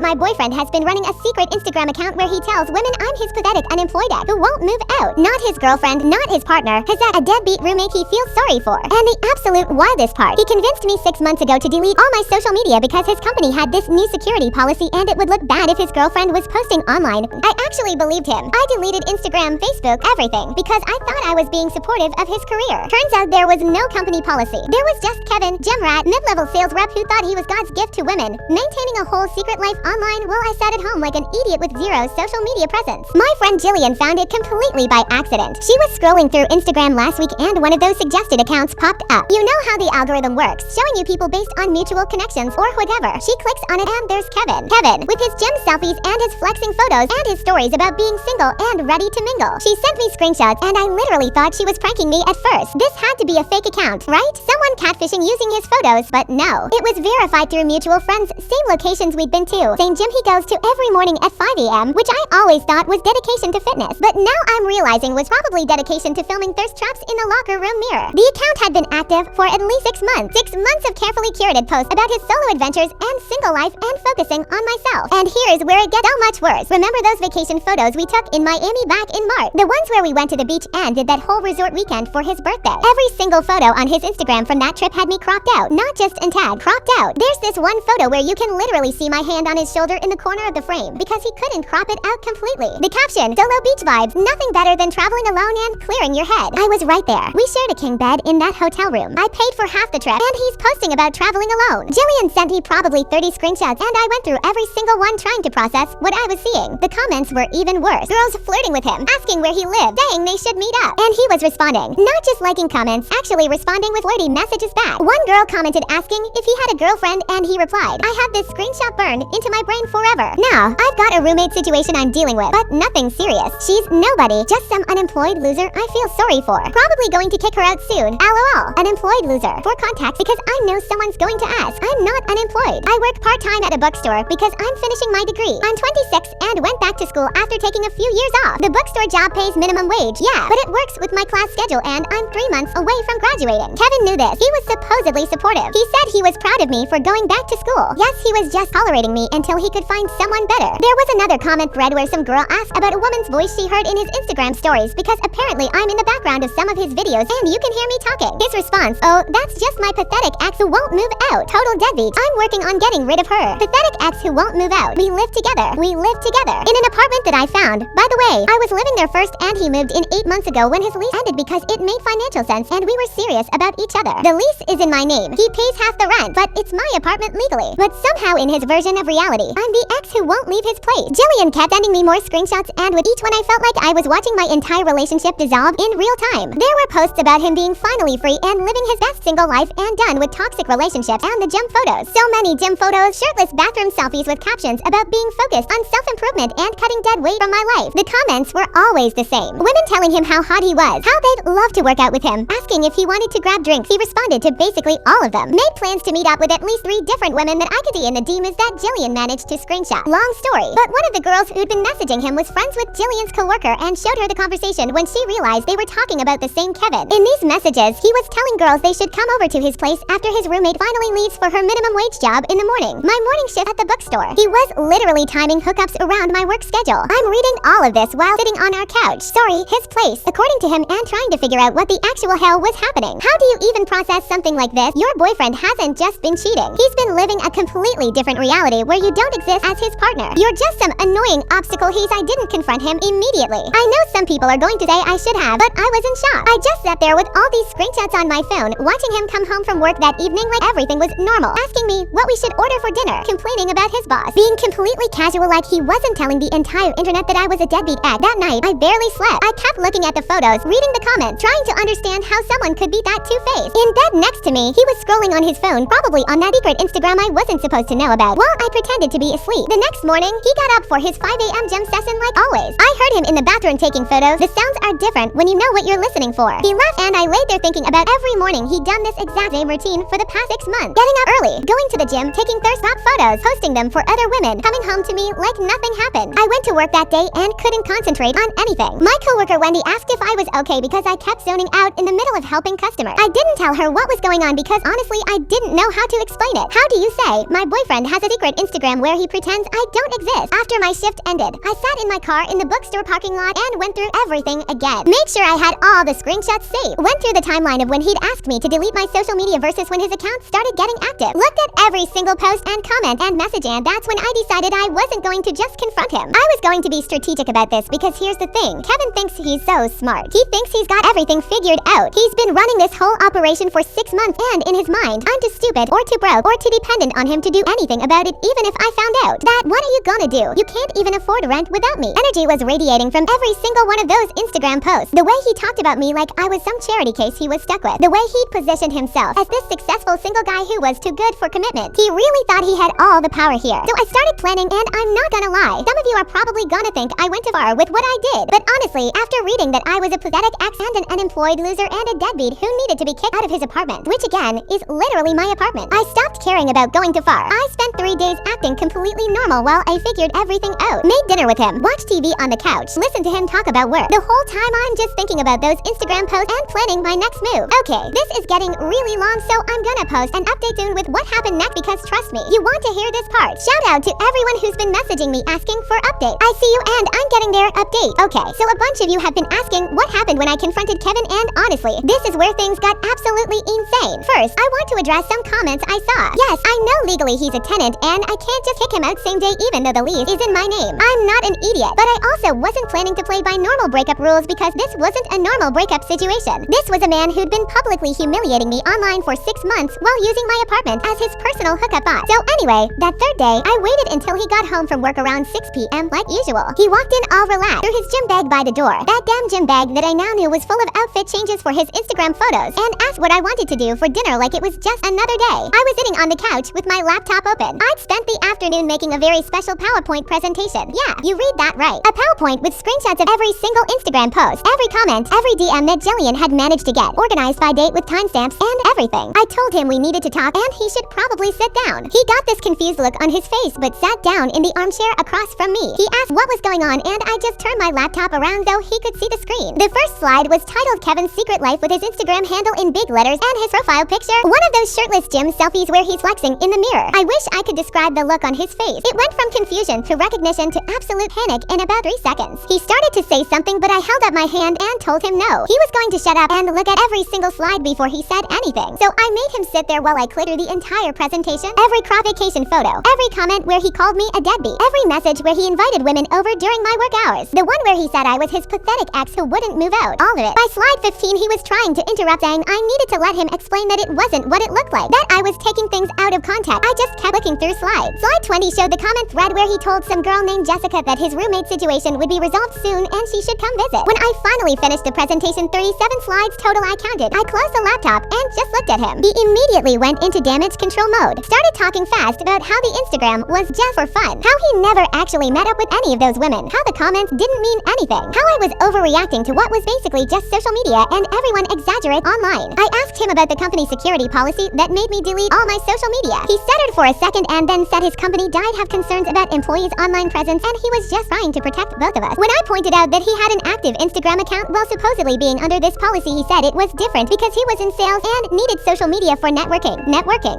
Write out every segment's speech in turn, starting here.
my boyfriend has been running a secret Instagram account where he tells women I'm his pathetic unemployed ex who won't move out. Not his girlfriend, not his partner, his ex, a deadbeat roommate he feels sorry for. And the absolute wildest part, he convinced me 6 months ago to delete all my social media because his company had this new security policy and it would look bad if his girlfriend was posting online. I actually believed him. I deleted Instagram, Facebook, everything because I thought I was being supportive of his career. Turns out there was no company policy. There was just Kevin, gym rat, mid-level sales rep who thought he was God's gift to women, maintaining a whole secret life online while I sat at home like an idiot with zero social media presence. My friend Jillian found it completely by accident. She was scrolling through Instagram last week and one of those suggested accounts popped up. You know how the algorithm works, showing you people based on mutual connections or whatever. She clicks on it and there's Kevin. Kevin, with his gym selfies and his flexing photos and his stories about being single and ready to mingle. She sent me screenshots and I literally thought she was pranking me at first. This had to be a fake account, right? Someone catfishing using his photos, but no. It was verified through mutual friends, same locations we'd been to, same gym he goes to every morning at 5 a.m., which I always thought was dedication to fitness, but now I'm realizing was probably dedication to filming thirst traps in the locker room mirror. The account had been active for at least 6 months. 6 months of carefully curated posts about his solo adventures and single life and focusing on myself. And here's where it gets so much worse. Remember those vacation photos we took in Miami back in March? The ones where we went to the beach and did that whole resort weekend for his birthday. Every single photo on his Instagram from that trip had me cropped out. Not just in tag, cropped out. There's this one photo where you can literally see my hand on his shoulder in the corner of the frame because he couldn't crop it out completely. The caption, solo beach vibes, nothing better than traveling alone and clearing your head. I was right there. We shared a king bed in that hotel room. I paid for half the trip and he's posting about traveling alone. Jillian sent me probably 30 screenshots and I went through every single one trying to process what I was seeing. The comments were even worse. Girls flirting with him, asking where he lived, saying they should meet up. And he was responding. Not just liking comments, actually responding with flirty messages back. One girl commented asking if he had a girlfriend and he replied, I have this screenshot burned into my brain forever. Now, I've got a roommate situation I'm dealing with, but nothing serious. She's nobody, just some unemployed loser I feel sorry for. Probably going to kick her out soon. LOL. Unemployed loser. For context, because I know someone's going to ask. I'm not unemployed. I work part-time at a bookstore because I'm finishing my degree. I'm 26 and went back to school after taking a few years off. The bookstore job pays minimum wage, yeah, but it works with my class schedule and I'm 3 months away from graduating. Kevin knew this. He was supposedly supportive. He said he was proud of me for going back to school. Yes, he was just tolerating me until he could find someone better. There was another comment thread where some girl asked about a woman's voice she heard in his Instagram stories because apparently I'm in the background of some of his videos and you can hear me talking. His response, oh, that's just my pathetic ex who won't move out. Total deadbeat. I'm working on getting rid of her. Pathetic ex who won't move out. We live together. We live together. In an apartment that I found. By the way, I was living there first and he moved in 8 months ago when his lease ended because it made financial sense and we were serious about each other. The lease is in my name. He pays half the rent, but it's my apartment legally. But somehow in his version of reality, I'm the ex who won't leave his place. Jillian kept sending me more screenshots and with each one I felt like I was watching my entire relationship dissolve in real time. There were posts about him being finally free and living his best single life and done with toxic relationships and the gym photos. So many gym photos, shirtless bathroom selfies with captions about being focused on self-improvement and cutting dead weight from my life. The comments were always the same. Women telling him how hot he was, how they'd love to work out with him, asking if he wanted to grab drinks. He responded to basically all of them. Made plans to meet up with at least 3 different women that I could see in the DMs that Jillian managed to screenshot. Long story, but one of the girls who'd been messaging him was friends with Jillian's coworker and showed her the conversation when she realized they were talking about the same Kevin. In these messages, he was telling girls they should come over to his place after his roommate finally leaves for her minimum wage job in the morning. My morning shift at the bookstore. He was literally timing hookups around my work schedule. I'm reading all of this while sitting on our couch. Sorry, his place, according to him, and trying to figure out what the actual hell was happening. How do you even process something like this? Your boyfriend hasn't just been cheating. He's been living a completely different reality where you don't exist as his partner. You're just some annoying obstacle I didn't confront him immediately. I know some people are going to say I should have, but I was in shock. I just sat there with all these screenshots on my phone, watching him come home from work that evening like everything was normal, asking me what we should order for dinner, complaining about his boss, being completely casual like he wasn't telling the entire internet that I was a deadbeat ex. That night, I barely slept. I kept looking at the photos, reading the comments, trying to understand how someone could be that two-faced. In bed next to me, he was scrolling on his phone, probably on that secret Instagram I wasn't supposed to know about, while I pretended to be asleep. The next morning, he got up for his 5 a.m. gym session like always. I heard him in the bathroom taking photos. The sounds are different when you know what you're listening for. He left and I laid there thinking about every morning he'd done this exact same routine for the past 6 months. Getting up early, going to the gym, taking thirst trap photos, posting them for other women, coming home to me like nothing happened. I went to work that day and couldn't concentrate on anything. My coworker Wendy asked if I was okay because I kept zoning out in the middle of helping customers. I didn't tell her what was going on because honestly I didn't know how to explain it. How do you say my boyfriend has a secret Instagram Instagram where he pretends I don't exist. After my shift ended, I sat in my car in the bookstore parking lot and went through everything again. Made sure I had all the screenshots saved. Went through the timeline of when he'd asked me to delete my social media versus when his account started getting active. Looked at every single post and comment and message, and that's when I decided I wasn't going to just confront him. I was going to be strategic about this because here's the thing. Kevin thinks he's so smart. He thinks he's got everything figured out. He's been running this whole operation for 6 months, and in his mind, I'm too stupid or too broke or too dependent on him to do anything about it, even if I found out. That what are you gonna do? You can't even afford rent without me. Energy was radiating from every single one of those Instagram posts. The way he talked about me like I was some charity case he was stuck with. The way he'd positioned himself as this successful single guy who was too good for commitment. He really thought he had all the power here. So I started planning, and I'm not gonna lie. Some of you are probably gonna think I went too far with what I did. But honestly, after reading that I was a pathetic ex and an unemployed loser and a deadbeat who needed to be kicked out of his apartment, which again is literally my apartment, I stopped caring about going too far. I spent 3 days acting completely normal while I figured everything out. Made dinner with him, watched TV on the couch, listened to him talk about work. The whole time I'm just thinking about those Instagram posts and planning my next move. Okay, this is getting really long, so I'm gonna post an update soon with what happened next because trust me, you want to hear this part. Shout out to everyone who's been messaging me asking for updates. I see you and I'm getting there. Update. Okay, so a bunch of you have been asking what happened when I confronted Kevin, and honestly, this is where things got absolutely insane. First, I want to address some comments I saw. Yes, I know legally he's a tenant and I can't just kick him out same day even though the lease is in my name. I'm not an idiot, but I also wasn't planning to play by normal breakup rules because this wasn't a normal breakup situation. This was a man who'd been publicly humiliating me online for 6 months while using my apartment as his personal hookup spot. So anyway, that third day, I waited until he got home from work around 6 p.m. like usual. He walked in all relaxed, threw his gym bag by the door. That damn gym bag that I now knew was full of outfit changes for his Instagram photos, and asked what I wanted to do for dinner like it was just another day. I was sitting on the couch with my laptop open. I'd spent the afternoon making a very special PowerPoint presentation. Yeah, you read that right. A PowerPoint with screenshots of every single Instagram post, every comment, every DM that Jillian had managed to get, organized by date with timestamps and everything. I told him we needed to talk and he should probably sit down. He got this confused look on his face but sat down in the armchair across from me. He asked what was going on and I just turned my laptop around so he could see the screen. The first slide was titled Kevin's Secret Life with his Instagram handle in big letters and his profile picture, one of those shirtless gym selfies where he's flexing in the mirror. I wish I could describe the look on his face. It went from confusion to recognition to absolute panic in about 3 seconds. He started to say something but I held up my hand and told him no. He was going to shut up and look at every single slide before he said anything. So I made him sit there while I clicked through the entire presentation, every crop vacation photo, every comment where he called me a deadbeat, every message where he invited women over during my work hours, the one where he said I was his pathetic ex who wouldn't move out, all of it. By slide 15 he was trying to interrupt, saying I needed to let him explain that it wasn't what it looked like, that I was taking things out of context. I just kept looking through slides. Slide 20 showed the comment thread where he told some girl named Jessica that his roommate situation would be resolved soon and she should come visit. When I finally finished the presentation, 37 slides total I counted, I closed the laptop and just looked at him. He immediately went into damage control mode, started talking fast about how the Instagram was just for fun, how he never actually met up with any of those women, how the comments didn't mean anything, how I was overreacting to what was basically just social media and everyone exaggerates online. I asked him about the company security policy that made me delete all my social media. He stuttered for a second and then said his company died have concerns about employees' online presence and he was just trying to protect both of us. When I pointed out that he had an active Instagram account while supposedly being under this policy, he said it was different because he was in sales and needed social media for networking.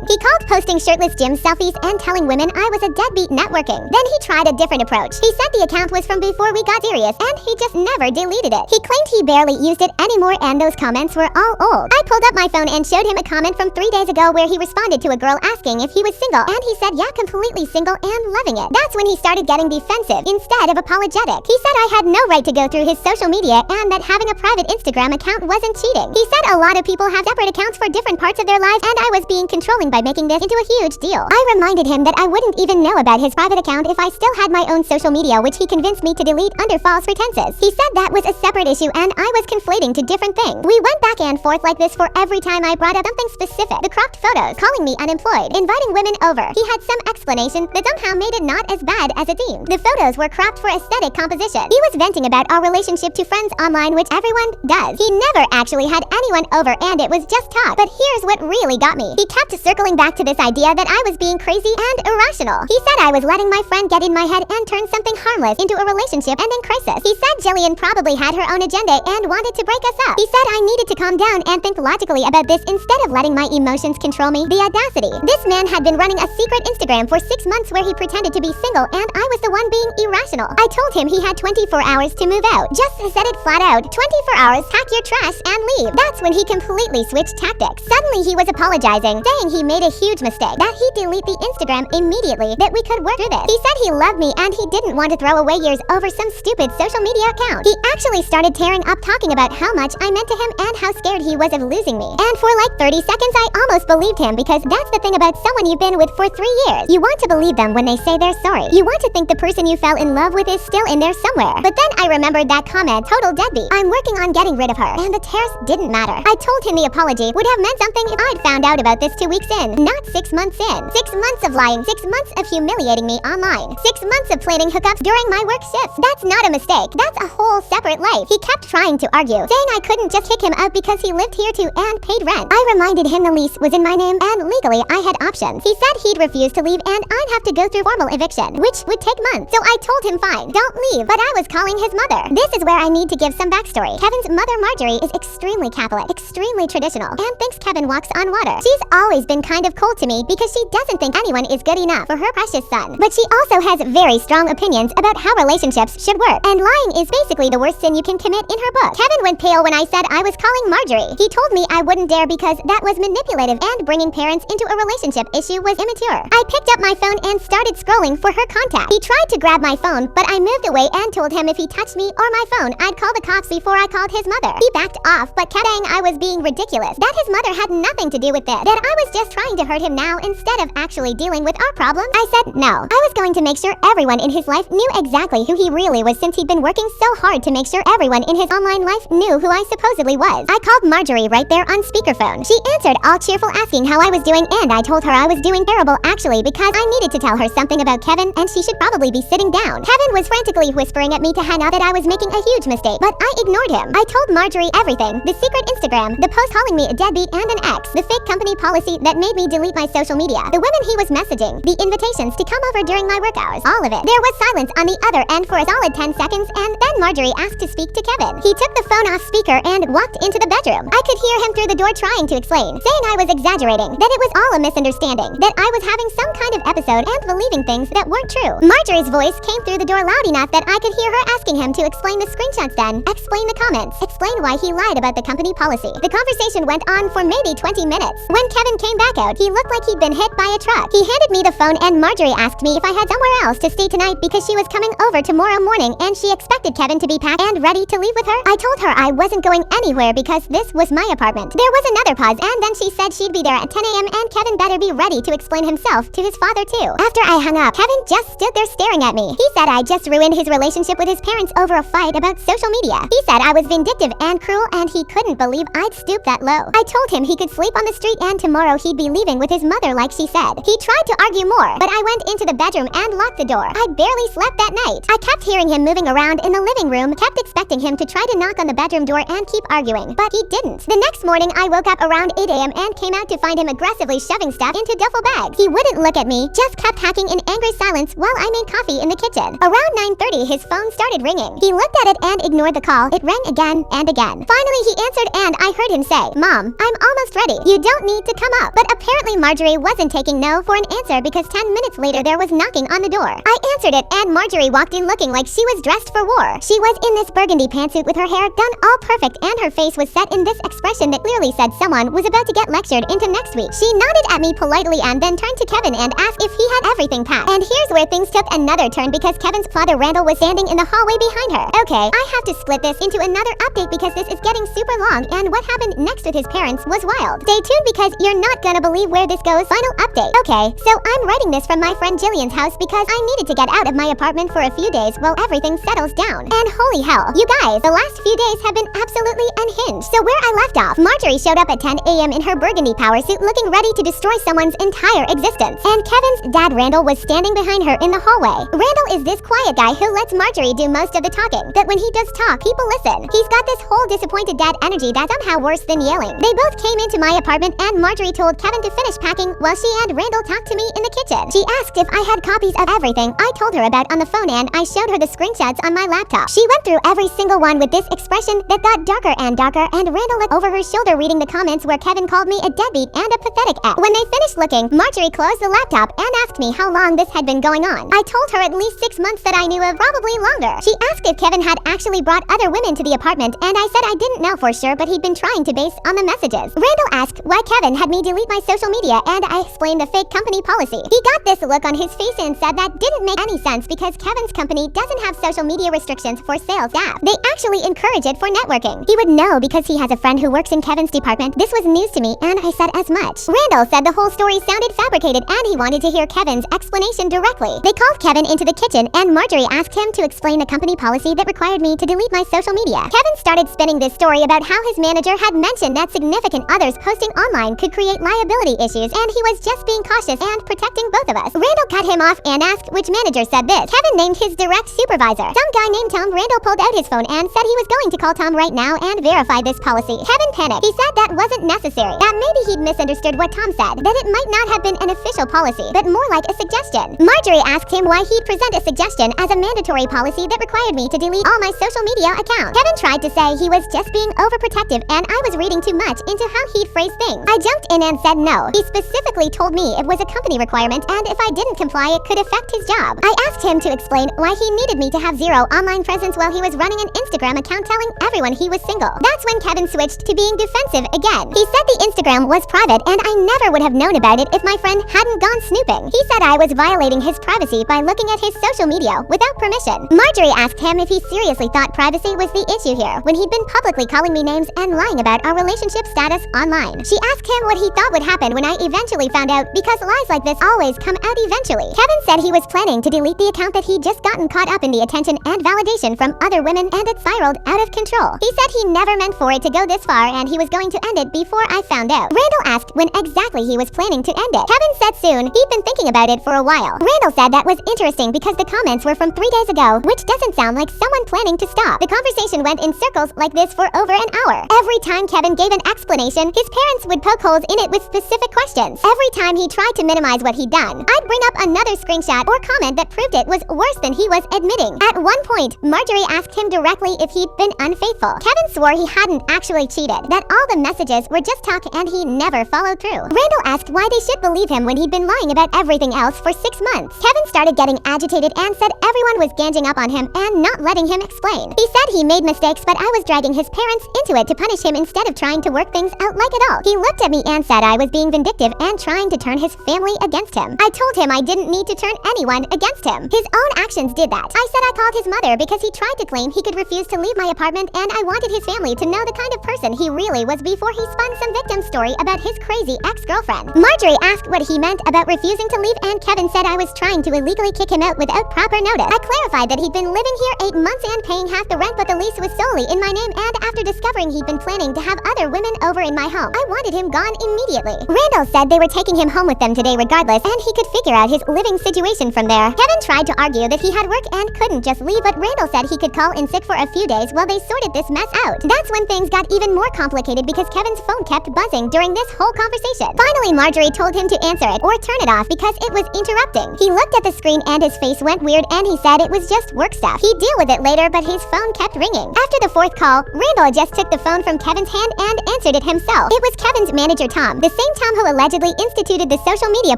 He called posting shirtless gym selfies and telling women I was a deadbeat networking. Then he tried a different approach. He said the account was from before we got serious and he just never deleted it. He claimed he barely used it anymore and those comments were all old. I pulled up my phone and showed him a comment from 3 days ago where he responded to a girl asking if he was single and he said yeah, completely single and loving it. That's when he started getting defensive instead of apologetic. He said I had no right to go through his social media and that having a private Instagram account wasn't cheating. He said a lot of people have separate accounts for different parts of their lives and I was being controlling by making this into a huge deal. I reminded him that I wouldn't even know about his private account if I still had my own social media, which he convinced me to delete under false pretenses. He said that was a separate issue and I was conflating to different things. We went back and forth like this for every time I brought up something specific. The cropped photos, calling me unemployed, inviting women over. He had some explanation that somehow made it not as bad as it seemed. The photos were cropped for aesthetic composition. He was venting about our relationship to friends online, which everyone does. He never actually had anyone over and it was just talk. But here's what really got me. He kept circling back to this idea that I was being crazy and irrational. He said I was letting my friend get in my head and turn something harmless into a relationship ending crisis. He said Jillian probably had her own agenda and wanted to break us up. He said I needed to calm down and think logically about this instead of letting my emotions control me. The audacity. This man had been running a secret Instagram for for 6 months where he pretended to be single and I was the one being irrational. I told him he had 24 hours to move out. Just said it flat out. 24 hours, pack your trash and leave. That's when he completely switched tactics. Suddenly he was apologizing, saying he made a huge mistake, that he'd delete the Instagram immediately, that we could work through this. He said he loved me and he didn't want to throw away years over some stupid social media account. He actually started tearing up talking about how much I meant to him and how scared he was of losing me. And for like 30 seconds I almost believed him, because that's the thing about someone you've been with for 3 years. You want to believe them when they say they're sorry. You want to think the person you fell in love with is still in there somewhere. But then I remembered that comment, total deadbeat. I'm working on getting rid of her, and the tears didn't matter. I told him the apology would have meant something if I'd found out about this 2 weeks in, not 6 months in. 6 months of lying, 6 months of humiliating me online, 6 months of planning hookups during my work shifts. That's not a mistake. That's a whole separate life. He kept trying to argue, saying I couldn't just kick him out because he lived here too and paid rent. I reminded him the lease was in my name and legally I had options. He said he'd refuse to leave and I'd have to go through formal eviction, which would take months. So I told him fine, don't leave, but I was calling his mother. This is where I need to give some backstory. Kevin's mother Marjorie is extremely Catholic, extremely traditional, and thinks Kevin walks on water. She's always been kind of cold to me because she doesn't think anyone is good enough for her precious son. But she also has very strong opinions about how relationships should work, and lying is basically the worst sin you can commit in her book. Kevin went pale when I said I was calling Marjorie. He told me I wouldn't dare because that was manipulative and bringing parents into a relationship issue was immature. I picked up my phone and started scrolling for her contact. He tried to grab my phone, but I moved away and told him if he touched me or my phone, I'd call the cops before I called his mother. He backed off, but kept saying I was being ridiculous, that his mother had nothing to do with this, that I was just trying to hurt him now instead of actually dealing with our problem. I said no. I was going to make sure everyone in his life knew exactly who he really was, since he'd been working so hard to make sure everyone in his online life knew who I supposedly was. I called Marjorie right there on speakerphone. She answered all cheerful, asking how I was doing, and I told her I was doing terrible actually, because I needed to tell her something about Kevin and she should probably be sitting down. Kevin was frantically whispering at me to hang up, that I was making a huge mistake, but I ignored him. I told Marjorie everything, the secret Instagram, the post calling me a deadbeat and an ex, the fake company policy that made me delete my social media, the women he was messaging, the invitations to come over during my work hours, all of it. There was silence on the other end for a solid 10 seconds, and then Marjorie asked to speak to Kevin. He took the phone off speaker and walked into the bedroom. I could hear him through the door trying to explain, saying I was exaggerating, that it was all a misunderstanding, that I was having some kind of episode and believing things that weren't true. Marjorie's voice came through the door loud enough that I could hear her asking him to explain the screenshots, then explain the comments, explain why he lied about the company policy. The conversation went on for maybe 20 minutes. When Kevin came back out, he looked like he'd been hit by a truck. He handed me the phone and Marjorie asked me if I had somewhere else to stay tonight because she was coming over tomorrow morning and she expected Kevin to be packed and ready to leave with her. I told her I wasn't going anywhere because this was my apartment. There was another pause, and then she said she'd be there at 10 a.m. and Kevin better be ready to explain himself to his father too. After I hung up, Kevin just stood there staring at me. He said I just ruined his relationship with his parents over a fight about social media. He said I was vindictive and cruel and he couldn't believe I'd stoop that low. I told him he could sleep on the street and tomorrow he'd be leaving with his mother like she said. He tried to argue more, but I went into the bedroom and locked the door. I barely slept that night. I kept hearing him moving around in the living room, kept expecting him to try to knock on the bedroom door and keep arguing, but he didn't. The next morning I woke up around 8 a.m. and came out to find him aggressively shoving stuff into duffel bags. He wouldn't look at me, just kept hacking in angry silence while I made coffee in the kitchen. Around 9:30 his phone started ringing. He looked at it and ignored the call. It rang again and again. Finally he answered and I heard him say, "Mom, I'm almost ready. You don't need to come up." But apparently Marjorie wasn't taking no for an answer because 10 minutes later there was knocking on the door. I answered it and Marjorie walked in looking like she was dressed for war. She was in this burgundy pantsuit with her hair done all perfect and her face was set in this expression that clearly said someone was about to get lectured into next week. She nodded at me politely and then turned to Kevin and asked if he had everything packed. And here's where things took another turn because Kevin's father Randall was standing in the hallway behind her. Okay, I have to split this into another update because this is getting super long and what happened next with his parents was wild. Stay tuned because you're not gonna believe where this goes. Final update. Okay, so I'm writing this from my friend Jillian's house because I needed to get out of my apartment for a few days while everything settles down. And holy hell, you guys, the last few days have been absolutely unhinged. So where I left off, Marjorie showed up at 10 a.m. in her burgundy power suit looking ready to destroy someone's entire existence. And Kevin's dad Randall was standing behind her in the hallway. Randall is this quiet guy who lets Marjorie do most of the talking, but when he does talk, people listen. He's got this whole disappointed dad energy that's somehow worse than yelling. They both came into my apartment and Marjorie told Kevin to finish packing while she and Randall talked to me in the kitchen. She asked if I had copies of everything I told her about on the phone and I showed her the screenshots on my laptop. She went through every single one with this expression that got darker and Randall looked over her shoulder reading the comments where Kevin called me a deadbeat and a pathetic ex. When they finished looking, Marjorie closed the laptop up and asked me how long this had been going on. I told her at least 6 months that I knew of, probably longer. She asked if Kevin had actually brought other women to the apartment, and I said I didn't know for sure, but he'd been trying to base on the messages. Randall asked why Kevin had me delete my social media, and I explained the fake company policy. He got this look on his face and said that didn't make any sense because Kevin's company doesn't have social media restrictions for sales staff. They actually encourage it for networking. He would know because he has a friend who works in Kevin's department. This was news to me, and I said as much. Randall said the whole story sounded fabricated, and he wanted to hear Kevin's explanation directly. They called Kevin into the kitchen, and Marjorie asked him to explain the company policy that required me to delete my social media. Kevin started spinning this story about how his manager had mentioned that significant others posting online could create liability issues, and he was just being cautious and protecting both of us. Randall cut him off and asked which manager said this. Kevin named his direct supervisor. Some guy named Tom. Randall pulled out his phone and said he was going to call Tom right now and verify this policy. Kevin panicked. He said that wasn't necessary, that maybe he'd misunderstood what Tom said, that it might not have been an official policy, but more like a suggestion. Marjorie asked him why he'd present a suggestion as a mandatory policy that required me to delete all my social media accounts. Kevin tried to say he was just being overprotective and I was reading too much into how he'd phrase things. I jumped in and said no. He specifically told me it was a company requirement and if I didn't comply it could affect his job. I asked him to explain why he needed me to have zero online presence while he was running an Instagram account telling everyone he was single. That's when Kevin switched to being defensive again. He said the Instagram was private and I never would have known about it if my friend hadn't gone snooping. He said I was violating his privacy by looking at his social media without permission. Marjorie asked him if he seriously thought privacy was the issue here when he'd been publicly calling me names and lying about our relationship status online. She asked him what he thought would happen when I eventually found out because lies like this always come out eventually. Kevin said he was planning to delete the account that he'd just gotten caught up in the attention and validation from other women and it spiraled out of control. He said he never meant for it to go this far and he was going to end it before I found out. Randall asked when exactly he was planning to end it. Kevin said soon. He'd been thinking about it for a while. Randall said that was interesting because the comments were from 3 days ago, which doesn't sound like someone planning to stop. The conversation went in circles like this for over an hour. Every time Kevin gave an explanation, his parents would poke holes in it with specific questions. Every time he tried to minimize what he'd done, I'd bring up another screenshot or comment that proved it was worse than he was admitting. At one point, Marjorie asked him directly if he'd been unfaithful. Kevin swore he hadn't actually cheated, that all the messages were just talk and he never followed through. Randall asked why they should believe him when he'd been lying about everything else for 6 months. Kevin started getting agitated and said everyone was ganging up on him and not letting him explain. He said he made mistakes, but I was dragging his parents into it to punish him instead of trying to work things out like adults. He looked at me and said I was being vindictive and trying to turn his family against him. I told him I didn't need to turn anyone against him. His own actions did that. I said I called his mother because he tried to claim he could refuse to leave my apartment and I wanted his family to know the kind of person he really was before he spun some victim story about his crazy ex-girlfriend. Marjorie asked what he meant about refusing to leave and Kevin said I was trying to illegally kick him out without proper notice. I clarified that he'd been living here 8 months and paying half the rent but the lease was solely in my name and after discovering he'd been planning to have other women over in my home, I wanted him gone immediately. Randall said they were taking him home with them today regardless and he could figure out his living situation from there. Kevin tried to argue that he had work and couldn't just leave but Randall said he could call in sick for a few days while they sorted this mess out. That's when things got even more complicated because Kevin's phone kept buzzing during this whole conversation. Finally, Marjorie told him to answer it or turn it off because it was interrupting. He looked at the screen and his face went weird and he said it was just work stuff. He'd deal with it later but his phone kept ringing. After the 4th call, Randall just took the phone from Kevin's hand and answered it himself. It was Kevin's manager Tom, the same Tom who allegedly instituted the social media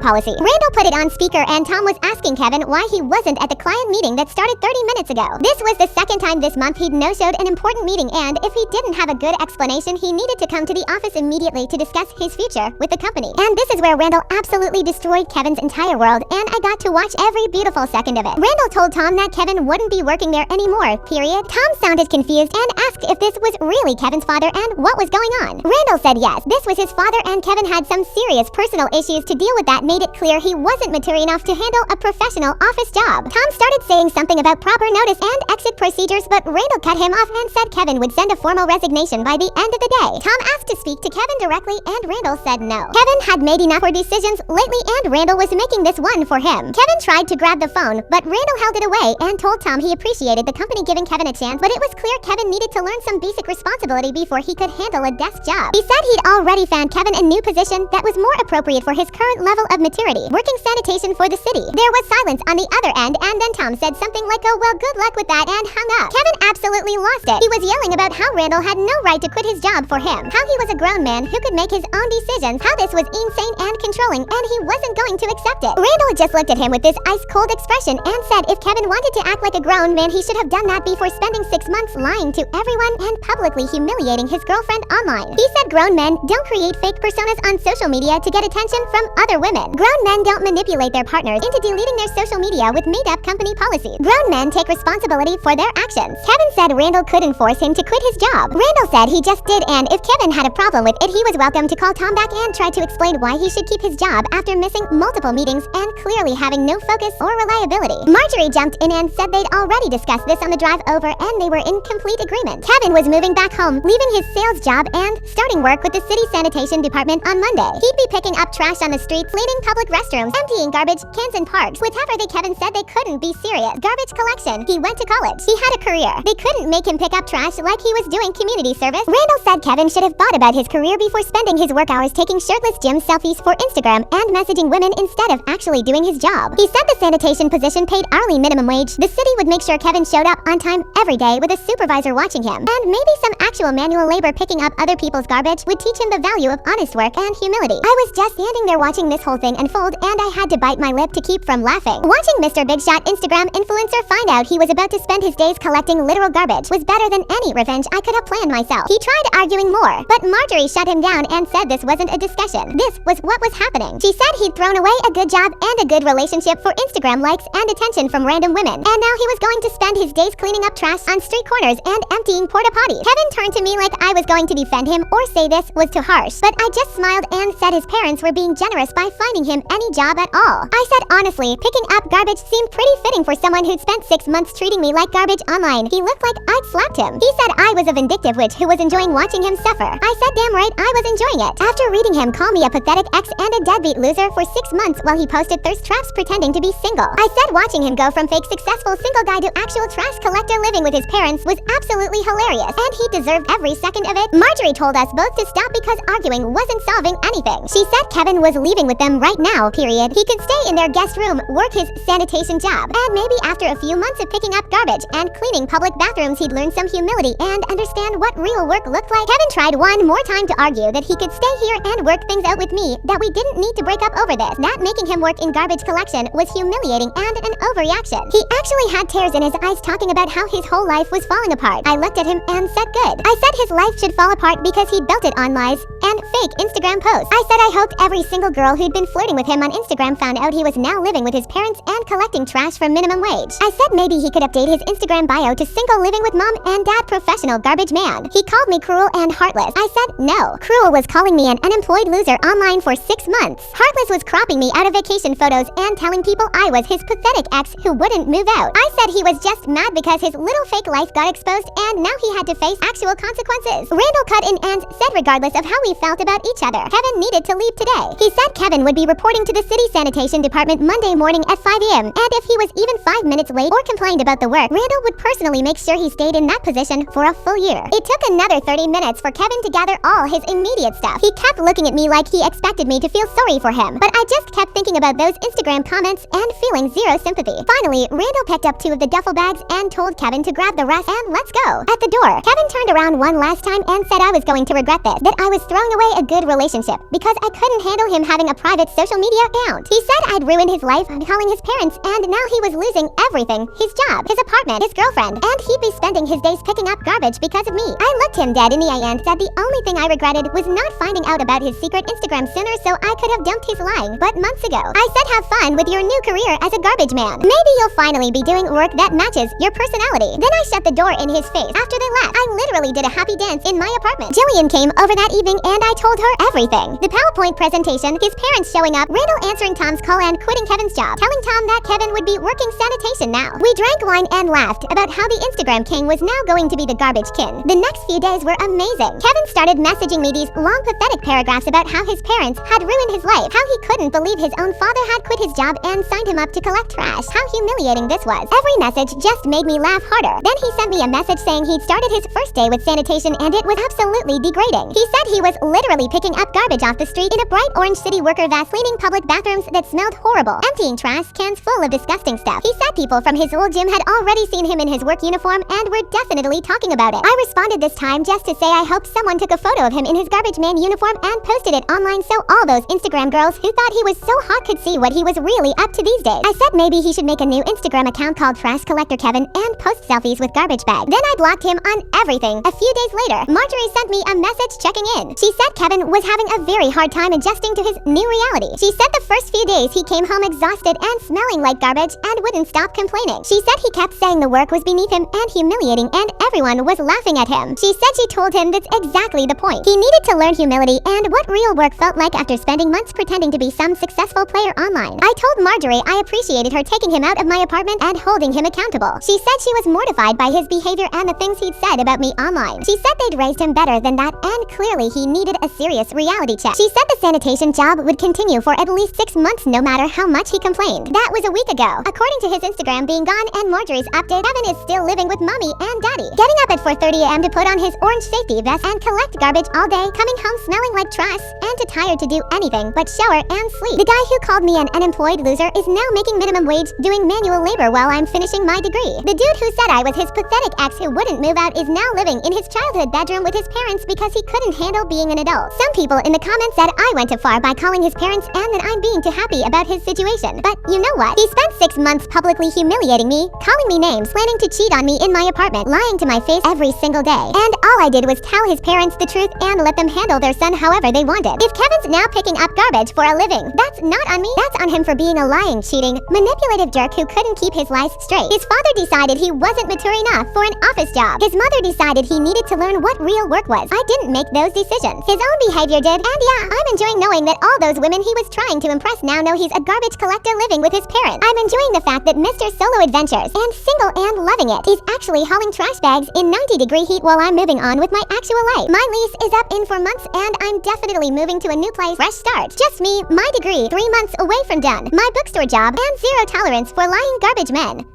policy. Randall put it on speaker and Tom was asking Kevin why he wasn't at the client meeting that started 30 minutes ago. This was the 2nd time this month he'd no-showed an important meeting and if he didn't have a good explanation he needed to come to the office immediately to discuss his future with the company. And this is where Randall absolutely destroyed Kevin's entire world and I got to watch every beautiful second of it. Randall told Tom that Kevin wouldn't be working there anymore, period. Tom sounded confused and asked if this was really Kevin's father and what was going on. Randall said yes, this was his father and Kevin had some serious personal issues to deal with that made it clear he wasn't mature enough to handle a professional office job. Tom started saying something about proper notice and exit procedures but Randall cut him off and said Kevin would send a formal resignation by the end of the day. Tom asked to speak to Kevin directly and Randall said no. Kevin had made enough poor decisions lately and Randall was making this one for him. Kevin tried to grab the phone but Randall held it away and told Tom he appreciated the company giving Kevin a chance but it was clear Kevin needed to learn some basic responsibility before he could handle a desk job. He said he'd already found Kevin a new position that was more appropriate for his current level of maturity, working sanitation for the city. There was silence on the other end and then Tom said something like oh well good luck with that and hung up. Kevin absolutely lost it. He was yelling about how Randall had no right to quit his job for him, how he was a grown man who could make his own decisions, how this was insane and controlling and he wasn't going to accept it. Randall just looked at him with this ice-cold expression and said if Kevin wanted to act like a grown man, he should have done that before spending 6 months lying to everyone and publicly humiliating his girlfriend online. He said grown men don't create fake personas on social media to get attention from other women. Grown men don't manipulate their partners into deleting their social media with made-up company policies. Grown men take responsibility for their actions. Kevin said Randall couldn't force him to quit his job. Randall said he just did, and if Kevin had a problem with it, he was welcome to call Tom back and try to explain why he should keep his job after missing multiple meetings and clearly having no focus or reliability. Marjorie jumped in and said they'd already discussed this on the drive over and they were in complete agreement. Kevin was moving back home, leaving his sales job and starting work with the city sanitation department on Monday. He'd be picking up trash on the streets, cleaning public restrooms, emptying garbage cans in parks. Whatever Kevin said they couldn't be serious. Garbage collection. He went to college. He had a career. They couldn't make him pick up trash like he was doing community service. Randall said Kevin should have thought about his career before spending his work hours taking shirtless gym selfies for Instagram and messaging women instead of actually doing his job. He said the sanitation position paid hourly minimum wage. The city would make sure Kevin showed up on time every day with a supervisor watching him. And maybe some actual manual labor picking up other people's garbage would teach him the value of honest work and humility. I was just standing there watching this whole thing unfold and I had to bite my lip to keep from laughing. Watching Mr. Big Shot Instagram influencer find out he was about to spend his days collecting literal garbage was better than any revenge I could have planned myself. He tried arguing more, but Marjorie shut him down and said this wasn't a discussion. This was what was happening. She said he'd thrown away a good job and a good relationship for Instagram likes and attention from random women, and now he was going to spend his days cleaning up trash on street corners and emptying porta potties. Kevin turned to me like I was going to defend him or say this was too harsh, but I just smiled and said his parents were being generous by finding him any job at all. I said honestly, picking up garbage seemed pretty fitting for someone who'd spent 6 months treating me like garbage online. He looked like I'd slapped him. He said I was a vindictive witch who was enjoying watching him suffer. I said damn right I was enjoying it. After reading him call me a pathetic ex and a deadbeat loser for 6 months while he posted thirst traps pretending to be single. I said watching him go from fake successful single guy to actual trash collector living with his parents was absolutely hilarious, and he deserved every second of it. Marjorie told us both to stop because arguing wasn't solving anything. She said Kevin was leaving with them right now, period. He could stay in their guest room, work his sanitation job, and maybe after a few months of picking up garbage and cleaning public bathrooms he'd learn some humility and understand what real work looked like. Kevin tried one more time to argue that he could stay here and work things out with me, that we didn't need to break up over this, that making him work in garbage collection was humiliating and an overreaction. He actually had tears in his eyes talking about how his whole life was falling apart. I looked at him and said good. I said his life should fall apart because he built it on lies and fake Instagram posts. I said I hoped every single girl who'd been flirting with him on Instagram found out he was now living with his parents and collecting trash for minimum wage. I said maybe he could update his Instagram bio to single living with mom and dad professional garbage man. He called me cruel and heartless. I said no. Cruel was calling me an unemployed loser online for 6 months. Heartless was cropping me out of vacation photos and telling people I was his pathetic ex who wouldn't move out. I said he was just mad because his little fake life got exposed and now he had to face actual consequences. Randall cut in and said regardless of how we felt about each other, Kevin needed to leave today. He said Kevin would be reporting to the city sanitation department Monday morning at 5 a.m. and if he was even 5 minutes late or complained about the work, Randall would personally make sure he stayed in that position for a full year. It took another 30 minutes for Kevin to gather all his immediate stuff. He kept looking at me like he expected me to feel sorry for him, but I just kept thinking about those Instagram comments and feeling zero sympathy. Finally, Randall picked up 2 of the duffel bags and told Kevin to grab the rest and let's go. At the door, Kevin turned around one last time and said I was going to regret this, that I was throwing away a good relationship because I couldn't handle him having a private social media account. He said I'd ruined his life calling his parents and now he was losing everything, his job, his apartment, his girlfriend, and he'd be spending his days picking up garbage because of me. I looked him dead in the eye and said the only thing I regretted was not finding out about his secret Instagram sooner so I could have dumped his lying but months ago. I said have fun with your new career as a garbage man. Maybe you'll finally be doing work that matches your personality. Then I shut the door in his face. After they left, I literally did a happy dance in my apartment. Jillian came over that evening and I told her everything. The PowerPoint presentation, his parents showing up, Randall answering Tom's call and quitting Kevin's job, telling Tom that Kevin would be working sanitation now. We drank wine and laughed about how the Instagram king was now going to be the garbage kin. The next few days were amazing. Kevin started messaging me these long pathetic paragraphs about how his parents had ruined his life, how he couldn't believe his own father had quit his job and signed him up to collect trash, how humiliating this was. Every message just made me laugh harder. Then he sent me a message saying he'd started his first day with sanitation and it was absolutely degrading. He said he was literally picking up garbage off the street in a bright orange city worker vest, cleaning public bathrooms that smelled horrible, emptying trash cans full of disgusting stuff. He said people from his old gym had already seen him in his work uniform and were definitely talking about it. I responded this time just to say I hoped someone took a photo of him in his garbage man uniform and posted it online so all those Instagram girls who thought thought he was so hot could see what he was really up to these days. I said maybe he should make a new Instagram account called Trash Collector Kevin and post selfies with garbage bag. Then I blocked him on everything. A few days later, Marjorie sent me a message checking in. She said Kevin was having a very hard time adjusting to his new reality. She said the first few days he came home exhausted and smelling like garbage and wouldn't stop complaining. She said he kept saying the work was beneath him and humiliating and everyone was laughing at him. She said she told him that's exactly the point. He needed to learn humility and what real work felt like after spending months pretending to be some successful player online. I told Marjorie I appreciated her taking him out of my apartment and holding him accountable. She said she was mortified by his behavior and the things he'd said about me online. She said they'd raised him better than that and clearly he needed a serious reality check. She said the sanitation job would continue for at least 6 months no matter how much he complained. That was a week ago. According to his Instagram being gone and Marjorie's update, Kevin is still living with mommy and daddy. Getting up at 4:30 a.m. to put on his orange safety vest and collect garbage all day, coming home smelling like trash, and too tired to do anything but shower and sleep. The guy who called me an unemployed loser is now making minimum wage doing manual labor while I'm finishing my degree. The dude who said I was his pathetic ex who wouldn't move out is now living in his childhood bedroom with his parents because he couldn't handle being an adult. Some people in the comments said I went too far by calling his parents and that I'm being too happy about his situation. But you know what? He spent 6 months publicly humiliating me, calling me names, planning to cheat on me in my apartment, lying to my face every single day. And all I did was tell his parents the truth and let them handle their son however they wanted. If Kevin's now picking up garbage for a living, that's not on me. That's on him for being a lying, cheating, manipulative jerk who couldn't keep his life straight. His father decided he wasn't mature enough for an office job. His mother decided he needed to learn what real work was. I didn't make those decisions. His own behavior did. And yeah, I'm enjoying knowing that all those women he was trying to impress now know he's a garbage collector living with his parents. I'm enjoying the fact that Mr. Solo Adventures and single and loving it. He's actually hauling trash bags in 90-degree heat while I'm moving on with my actual life. My lease is up in 4 months and I'm definitely moving to a new place. Fresh start. Just me, my degree, 3 months away from done, my bookstore job, and zero tolerance for lying garbage men.